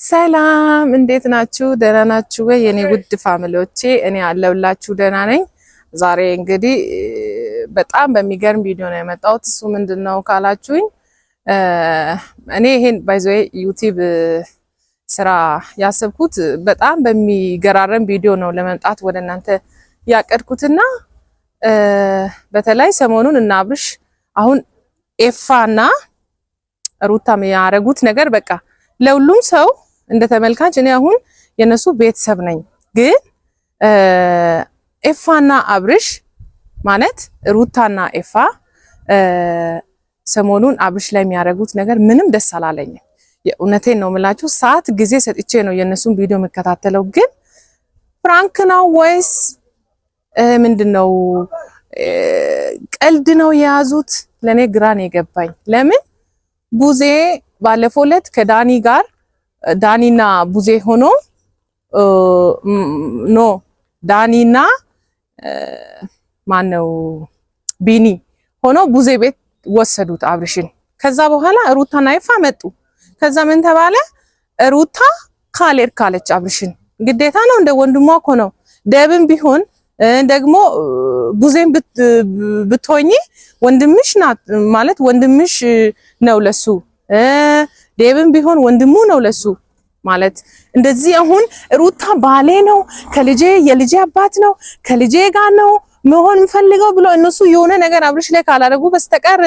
ሰላም እንዴት ናችሁ? ደህና ናችሁ ወይ? የኔ ውድ ፋሚሊዎቼ እኔ አለሁላችሁ ደህና ነኝ። ዛሬ እንግዲህ በጣም በሚገርም ቪዲዮ ነው የመጣሁት። እሱ ምንድነው ካላችሁኝ እኔ ይሄን ባይዘይ ዩቲዩብ ስራ ያሰብኩት በጣም በሚገራረም ቪዲዮ ነው ለመምጣት ወደ እናንተ ያቀድኩትና በተለይ ሰሞኑን እና አብርሽ አሁን ኤፋና ሩታም ያረጉት ነገር በቃ ለሁሉም ሰው እንደ ተመልካች እኔ አሁን የነሱ ቤተሰብ ነኝ። ግን ኤፋና አብርሽ ማለት ሩታና ኤፋ ሰሞኑን አብርሽ ላይ የሚያደርጉት ነገር ምንም ደስ አላለኝም። የእውነቴን ነው የምላችሁ። ሰዓት ጊዜ ሰጥቼ ነው የነሱን ቪዲዮ የምከታተለው። ግን ፍራንክ ነው ወይስ ምንድነው? ቀልድ ነው የያዙት? ለኔ ግራ ነው የገባኝ። ለምን ቡዜ ባለፈው ዕለት ከዳኒ ጋር ዳኒና ቡዜ ሆኖ ዳኒና ማነው ቢኒ ሆኖ ቡዜ ቤት ወሰዱት አብርሽን። ከዛ በኋላ ሩታና ይፋ መጡ። ከዛ ምን ተባለ? ሩታ ካልሄድክ ካለች አብርሽን ግዴታ ነው እንደ ወንድሟ እኮ ነው። ደብም ቢሆን ደግሞ ቡዜን ብትሆኚ ወንድምሽ ናት ማለት ወንድምሽ ነው ለሱ። ደብም ቢሆን ወንድሙ ነው ለሱ ማለት እንደዚህ። አሁን ሩታ ባሌ ነው ከልጄ የልጄ አባት ነው ከልጄ ጋር ነው መሆን ፈልገው ብሎ እነሱ የሆነ ነገር አብርሽ ላይ ካላደረጉ በስተቀር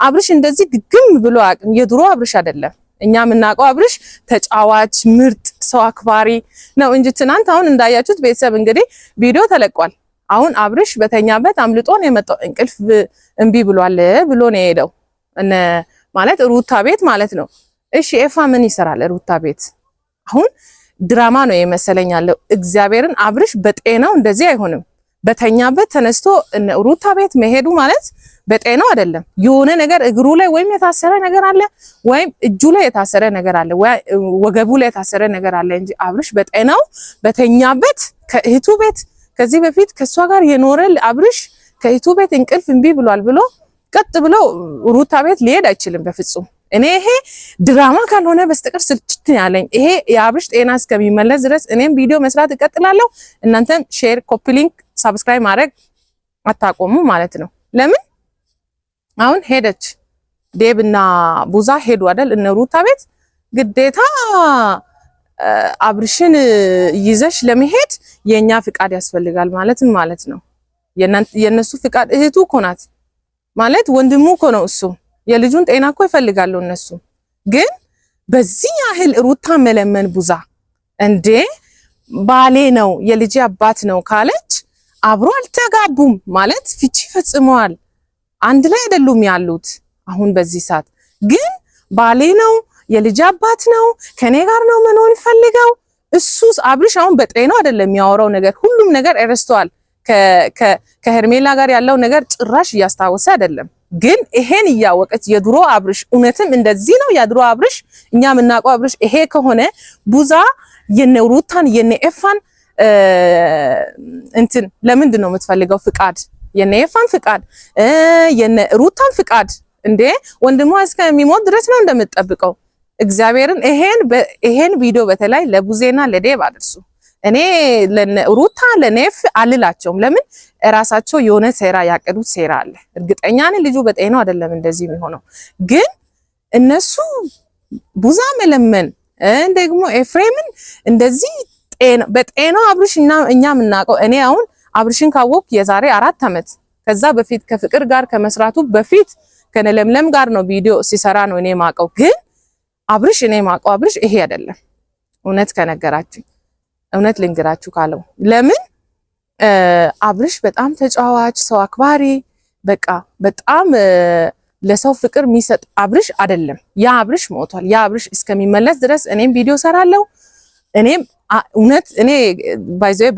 አብርሽ እንደዚህ ግግም ብሎ አቅም የድሮ አብርሽ አይደለም። እኛ የምናውቀው አብርሽ ተጫዋች ምርጥ ሰው አክባሪ ነው እንጂ ትናንት አሁን እንዳያችሁት ቤተሰብ እንግዲህ ቪዲዮ ተለቋል። አሁን አብርሽ በተኛበት አምልጦ ነው የመጣው። እንቅልፍ እምቢ ብሏል ብሎ ነው የሄደው ማለት ሩታ ቤት ማለት ነው። እሺ ኤፋ ምን ይሰራል ሩታ ቤት? አሁን ድራማ ነው የመሰለኝ ያለው። እግዚአብሔርን አብርሽ በጤናው እንደዚህ አይሆንም። በተኛበት ተነስቶ ሩታ ቤት መሄዱ ማለት በጤናው አይደለም። የሆነ ነገር እግሩ ላይ ወይም የታሰረ ነገር አለ ወይም እጁ ላይ የታሰረ ነገር አለ ወይ ወገቡ ላይ የታሰረ ነገር አለ እንጂ አብርሽ በጤናው በተኛበት ከእህቱ ቤት ከዚህ በፊት ከሷ ጋር የኖረ አብርሽ ከእህቱ ቤት እንቅልፍ እምቢ ብሏል ብሎ ቀጥ ብሎ ሩታ ቤት ሊሄድ አይችልም በፍጹም። እኔ ይሄ ድራማ ካልሆነ በስተቀር ስልችት ያለኝ ይሄ የአብርሽ ጤና እስከሚመለስ ድረስ እኔም ቪዲዮ መስራት እቀጥላለሁ። እናንተም ሼር፣ ኮፒ ሊንክ፣ ሰብስክራይብ ማድረግ አታቆሙ ማለት ነው። ለምን አሁን ሄደች ዴብና ቡዛ ሄዱ አይደል እነ ሩታ ቤት ግዴታ አብርሽን ይዘሽ ለመሄድ የኛ ፍቃድ ያስፈልጋል ማለት ነው። የነሱ ፍቃድ እህቱ እኮ ናት ማለት ወንድሙ እኮ ነው እሱ። የልጁን ጤና እኮ ይፈልጋሉ እነሱ። ግን በዚህ ያህል ሩታ መለመን ቡዛ እንዴ ባሌ ነው የልጅ አባት ነው ካለች አብሮ አልተጋቡም ማለት ፍቺ ፈጽመዋል። አንድ ላይ አይደሉም ያሉት አሁን በዚህ ሰዓት። ግን ባሌ ነው የልጅ አባት ነው ከኔ ጋር ነው መኖር ፈልገው እሱስ አብርሽ አሁን በጤናው አይደለም የሚያወራው ነገር ሁሉም ነገር እረስተዋል። ከሄርሜላ ጋር ያለው ነገር ጭራሽ እያስታወሰ አይደለም። ግን ይሄን እያወቀች የድሮ አብርሽ እውነትም እንደዚህ ነው የድሮ አብርሽ እኛ የምናውቀው አብርሽ ይሄ ከሆነ ቡዛ የነ ሩታን የነ ኤፋን እንትን ለምንድን ነው የምትፈልገው ፍቃድ? የነ ኤፋን ፍቃድ የነ ሩታን ፍቃድ እንዴ ወንድሟ እስከሚሞት ድረስ ነው እንደምትጠብቀው። እግዚአብሔርን ይሄን ቪዲዮ በተለይ ለቡዜና ለዴብ አድርሱ። እኔ ለሩታ ለኔፍ አልላቸውም። ለምን እራሳቸው የሆነ ሴራ ያቀዱት ሴራ አለ። እርግጠኛ ነኝ ልጁ በጤናው አይደለም እንደዚህ የሚሆነው። ግን እነሱ ቡዛ መለመን ደግሞ ኤፍሬምን እንደዚህ በጤናው አብርሽ እኛ የምናውቀው እኔ አሁን አብርሽን ካወቅ የዛሬ 4 ዓመት ከዛ በፊት ከፍቅር ጋር ከመስራቱ በፊት ከነለምለም ጋር ነው ቪዲዮ ሲሰራ ነው እኔ ማቀው። ግን አብርሽ እኔ ማቀው አብርሽ ይሄ አይደለም። እውነት ከነገራችሁ እውነት ልንገራችሁ ካለው ለምን አብርሽ በጣም ተጫዋች ሰው አክባሪ በቃ በጣም ለሰው ፍቅር የሚሰጥ አብርሽ አይደለም። ያ አብርሽ ሞቷል። ያ አብርሽ እስከሚመለስ ድረስ እኔም ቪዲዮ ሰራለሁ። እኔም እውነት እኔ ባይዘው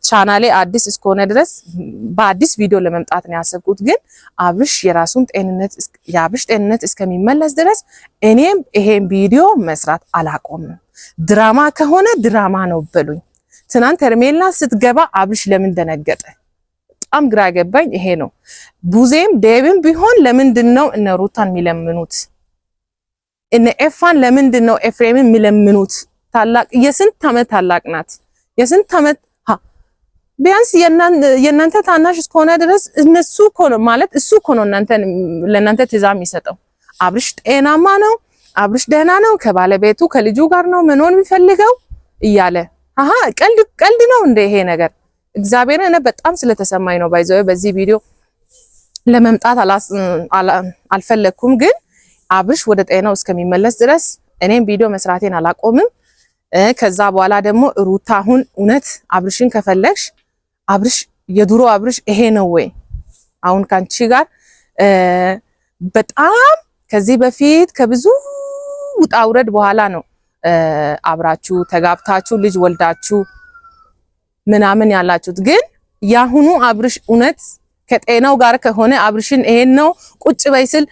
ቻናሌ አዲስ እስከሆነ ድረስ በአዲስ ቪዲዮ ለመምጣት ነው ያሰብኩት። ግን አብርሽ የአብርሽ ጤንነት እስከሚመለስ ድረስ እኔም ይሄን ቪዲዮ መስራት አላቆምም። ድራማ ከሆነ ድራማ ነው በሉኝ። ትናንት ሄርሜላ ስትገባ አብርሽ ለምን ደነገጠ? በጣም ግራ ገባኝ። ይሄ ነው ቡዜም ዴብም ቢሆን ለምንድን ነው እነ ሩታን የሚለምኑት? እነ ኤፋን ለምንድን ነው ኤፍሬምን የሚለምኑት? ታላቅ የስንት ዓመት ታላቅ ናት። የስንት ዓመት ቢያንስ የናንተ ታናሽ እስከሆነ ድረስ እነሱ እኮ ነው ማለት እሱ እኮ ነው ለናንተ ትዕዛዝ የሚሰጠው። አብርሽ ጤናማ ነው፣ አብርሽ ደህና ነው፣ ከባለቤቱ ከልጁ ጋር ነው መኖር የሚፈልገው እያለ ቀልድ ነው እንደ ይሄ ነገር። እግዚአብሔርን እኔ በጣም ስለተሰማኝ ነው ባይዘው በዚህ ቪዲዮ ለመምጣት አልፈለኩም። ግን አብርሽ ወደ ጤናው እስከሚመለስ ድረስ እኔም ቪዲዮ መስራቴን አላቆምም። ከዛ በኋላ ደግሞ ሩታ አሁን እውነት አብርሽን ከፈለግሽ አብርሽ የድሮ አብርሽ ይሄ ነው ወይ? አሁን ካንቺ ጋር በጣም ከዚህ በፊት ከብዙ ውጣ ውረድ በኋላ ነው አብራችሁ ተጋብታችሁ ልጅ ወልዳችሁ ምናምን ያላችሁት። ግን ያሁኑ አብርሽ እውነት ከጤናው ጋር ከሆነ አብርሽን ይሄን ነው ቁጭ በይስል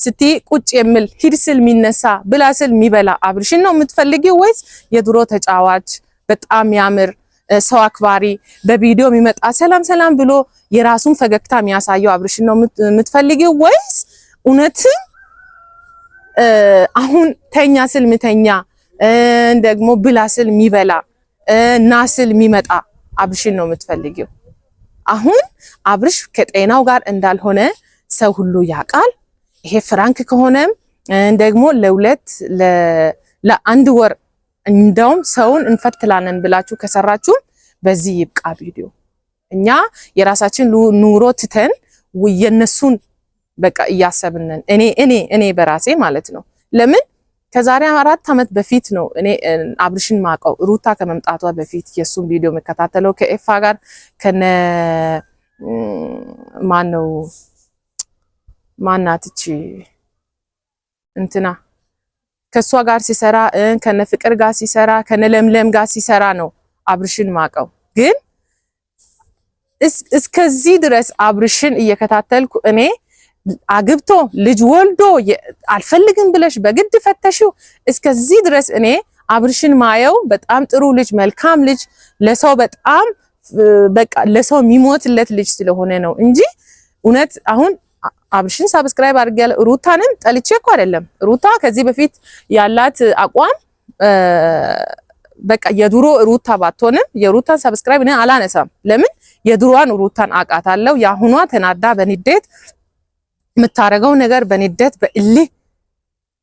ስቲ ቁጭ የሚል ሂድስል የሚነሳ ብላስል የሚበላ አብርሽን ነው የምትፈልጊው ወይስ የድሮ ተጫዋች በጣም ያምር ሰው አክባሪ በቪዲዮ የሚመጣ ሰላም ብሎ የራሱን ፈገግታ የሚያሳየው አብርሽን ነው የምትፈልጊው ወይስ እውነትም አሁን ተኛ ስል ምተኛ ደግሞ ብላስል የሚበላ ናስል የሚመጣ አብርሽን ነው የምትፈልጊው? አሁን አብርሽ ከጤናው ጋር እንዳልሆነ ሰው ሁሉ ያውቃል። ይሄ ፍራንክ ከሆነም ደግሞ ለአንድ ወር እንደውም ሰውን እንፈትላለን ብላችሁ ከሰራችሁ በዚህ ይብቃ ቪዲዮ። እኛ የራሳችን ኑሮ ትተን የነሱን በቃ እያሰብነን እኔ በራሴ ማለት ነው። ለምን ከዛሬ 4 ዓመት በፊት ነው እኔ አብርሽን ማቀው ሩታ ከመምጣቷ በፊት የሱን ቪዲዮ መከታተለው ከኤፋ ጋር ከነ ማናትቺ እንትና ከሷ ጋር ሲሰራ ከነ ፍቅር ጋር ሲሰራ ከነ ለምለም ጋር ሲሰራ ነው አብርሽን ማቀው። ግን እስከዚህ ድረስ አብርሽን እየከታተልኩ እኔ አግብቶ ልጅ ወልዶ አልፈልግም ብለሽ በግድ ፈተሽው እስከዚህ ድረስ እኔ አብርሽን ማየው በጣም ጥሩ ልጅ መልካም ልጅ ለሰው በጣም በቃ ለሰው የሚሞትለት ልጅ ስለሆነ ነው እንጂ እውነት አሁን አብርሽን ሰብስክራይብ አድርጌያለሁ። ሩታንም ጠልቼ እኮ አይደለም። ሩታ ከዚህ በፊት ያላት አቋም በቃ የድሮ ሩታ ባትሆንም የሩታን ሰብስክራይብ እኔ አላነሳም። ለምን የድሮዋን ሩታን አውቃታለሁ። ያሁኗ ተናዳ በንዴት የምታረገው ነገር በንዴት በእልህ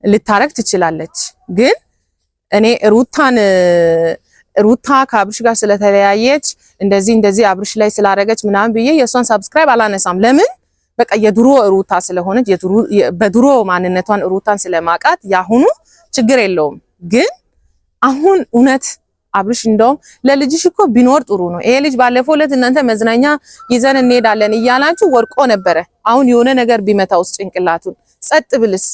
ልታረግ ትችላለች። ግን እኔ ሩታ ከአብርሽ ጋር ስለተለያየች እንደዚህ አብርሽ ላይ ስላረገች ምናምን ብዬ የሷን ሰብስክራይብ አላነሳም። ለምን በቃ የድሮ ሩታ ስለሆነች በድሮ ማንነቷን ሩታን ስለማቃት ያሁኑ ችግር የለውም። ግን አሁን እውነት አብርሽ እንደውም ለልጅሽ እኮ ቢኖር ጥሩ ነው። ይሄ ልጅ ባለፈው ዕለት እናንተ መዝናኛ ይዘን እንሄዳለን እያላችሁ ወርቆ ነበረ። አሁን የሆነ ነገር ቢመታውስ ጭንቅላቱን ጸጥ ብልስ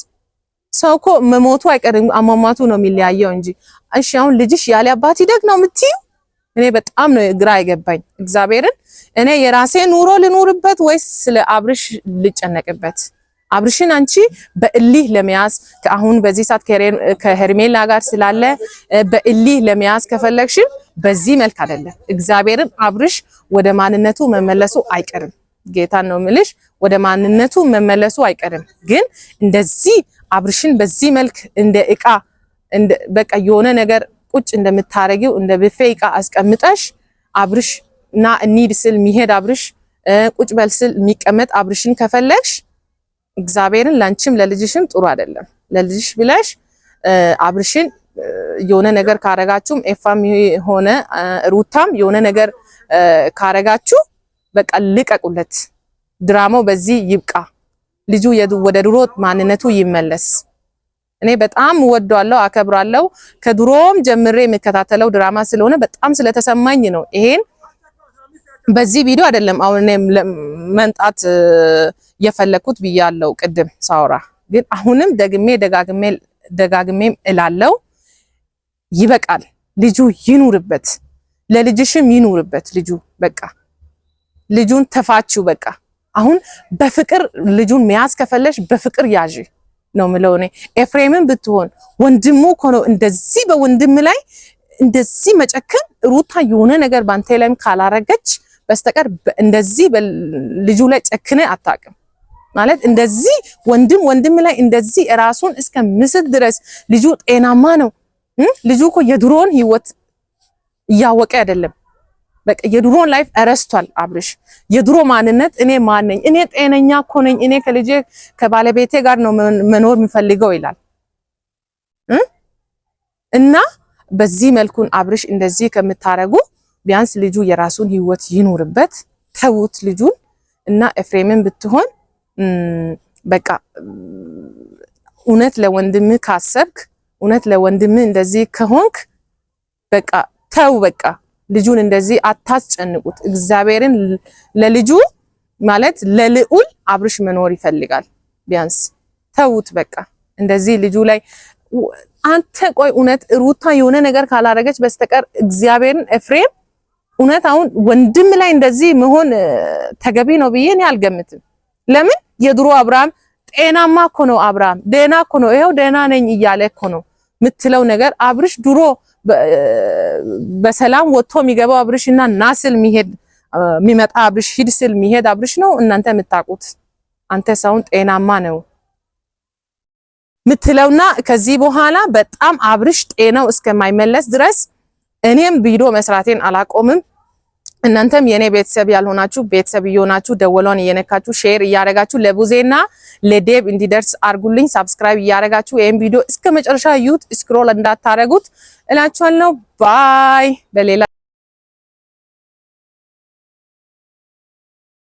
ሰው እኮ መሞቱ አይቀርም አሟሟቱ ነው የሚለያየው እንጂ። እሺ አሁን ልጅሽ ያለ አባት ይደግ ነው የምትዩ? እኔ በጣም ነው ግራ አይገባኝ። እግዚአብሔርን እኔ የራሴ ኑሮ ልኑርበት ወይስ ስለ አብርሽ ልጨነቅበት? አብርሽን አንቺ በእልህ ለመያዝ አሁን በዚህ ሰዓት ከሄርሜላ ጋር ስላለ በእልህ ለመያዝ ከፈለግሽ በዚህ መልክ አይደለም። እግዚአብሔርን አብርሽ ወደ ማንነቱ መመለሱ አይቀርም። ጌታን ነው ምልሽ፣ ወደ ማንነቱ መመለሱ አይቀርም። ግን እንደዚህ አብርሽን በዚህ መልክ እንደ እቃ በቃ የሆነ ነገር ቁጭ እንደምታረጊው እንደ ብፌ እቃ አስቀምጠሽ አብርሽ እና እንሂድ ስል የሚሄድ አብርሽ ቁጭ በል ስል የሚቀመጥ አብርሽን ከፈለግሽ እግዚአብሔርን ላንቺም ለልጅሽም ጥሩ አይደለም። ለልጅሽ ብለሽ አብርሽን የሆነ ነገር ካረጋችሁም ኤፋም ሆነ ሩታም የሆነ ነገር ካረጋችሁ በቃ ልቀቁለት። ድራማው በዚህ ይብቃ። ልጁ ወደ ድሮ ማንነቱ ይመለስ። እኔ በጣም ወደዋለሁ፣ አከብራለሁ። ከድሮም ጀምሬ የምከታተለው ድራማ ስለሆነ በጣም ስለተሰማኝ ነው። ይሄን በዚህ ቪዲዮ አይደለም አሁን እኔ መንጣት የፈለኩት ብያለሁ ቅድም ሳውራ። ግን አሁንም ደጋግሜም እላለሁ ይበቃል። ልጁ ይኑርበት፣ ለልጅሽም ይኑርበት ልጁ። በቃ ልጁን ተፋችሁ በቃ። አሁን በፍቅር ልጁን መያዝ ከፈለሽ በፍቅር ያዢ ነው ምለው እኔ። ኤፍሬምን ብትሆን ወንድሙ እኮ ነው እንደዚህ በወንድም ላይ እንደዚህ መጨከን። ሩታ የሆነ ነገር ባንተ ላይም ካላረገች በስተቀር እንደዚህ ልጁ ላይ ጨክነ አታውቅም። ማለት እንደዚህ ወንድም ላይ እንደዚህ ራሱን እስከ ምስል ድረስ ልጁ ጤናማ ነው። ልጁ እኮ የድሮን ህይወት እያወቀ አይደለም። በቃ የድሮን ላይፍ እረስቷል አብርሽ። የድሮ ማንነት እኔ ማን ነኝ? እኔ ጤነኛ እኮ ነኝ። እኔ ከልጄ ከባለቤቴ ጋር ነው መኖር የሚፈልገው ይላል። እና በዚህ መልኩን አብርሽ እንደዚህ ከምታረጉ ቢያንስ ልጁ የራሱን ህይወት ይኖርበት፣ ተውት ልጁን። እና ኤፍሬምን ብትሆን በቃ እውነት ለወንድም ካሰብክ፣ እውነት ለወንድም እንደዚህ ከሆንክ በቃ ተው። በቃ ልጁን እንደዚህ አታስጨንቁት። እግዚአብሔርን ለልጁ ማለት ለልዑል አብርሽ መኖር ይፈልጋል። ቢያንስ ተውት በቃ እንደዚህ ልጁ ላይ አንተ ቆይ እውነት ሩታ የሆነ ነገር ካላረገች በስተቀር እግዚአብሔርን ኤፍሬም እውነት አሁን ወንድም ላይ እንደዚህ መሆን ተገቢ ነው ብዬ እኔ አልገምትም። ለምን የድሮ አብርሃም ጤናማ እኮ ነው። አብርሃም ደህና እኮ ነው። ይሄው ደህና ነኝ እያለ እኮ ነው የምትለው ነገር። አብርሽ ድሮ በሰላም ወጥቶ የሚገባው አብርሽና ናስል የሚመጣ አብርሽ ሂድ ስል የሚሄድ አብርሽ ነው እናንተ የምታውቁት። አንተ ሰውን ጤናማ ነው ምትለውና ከዚህ በኋላ በጣም አብርሽ ጤናው እስከማይመለስ ድረስ እኔም ቪዲዮ መስራቴን አላቆምም። እናንተም የኔ ቤተሰብ ያልሆናችሁ ቤተሰብ እየሆናችሁ ደወሏን እየነካችሁ ሼር እያረጋችሁ ለቡዜና ለዴብ እንዲደርስ አርጉልኝ። ሰብስክራይብ እያረጋችሁ ይሄን ቪዲዮ እስከ መጨረሻ ዩት ስክሮል እንዳታረጉት እላችኋለሁ። ባይ በሌላ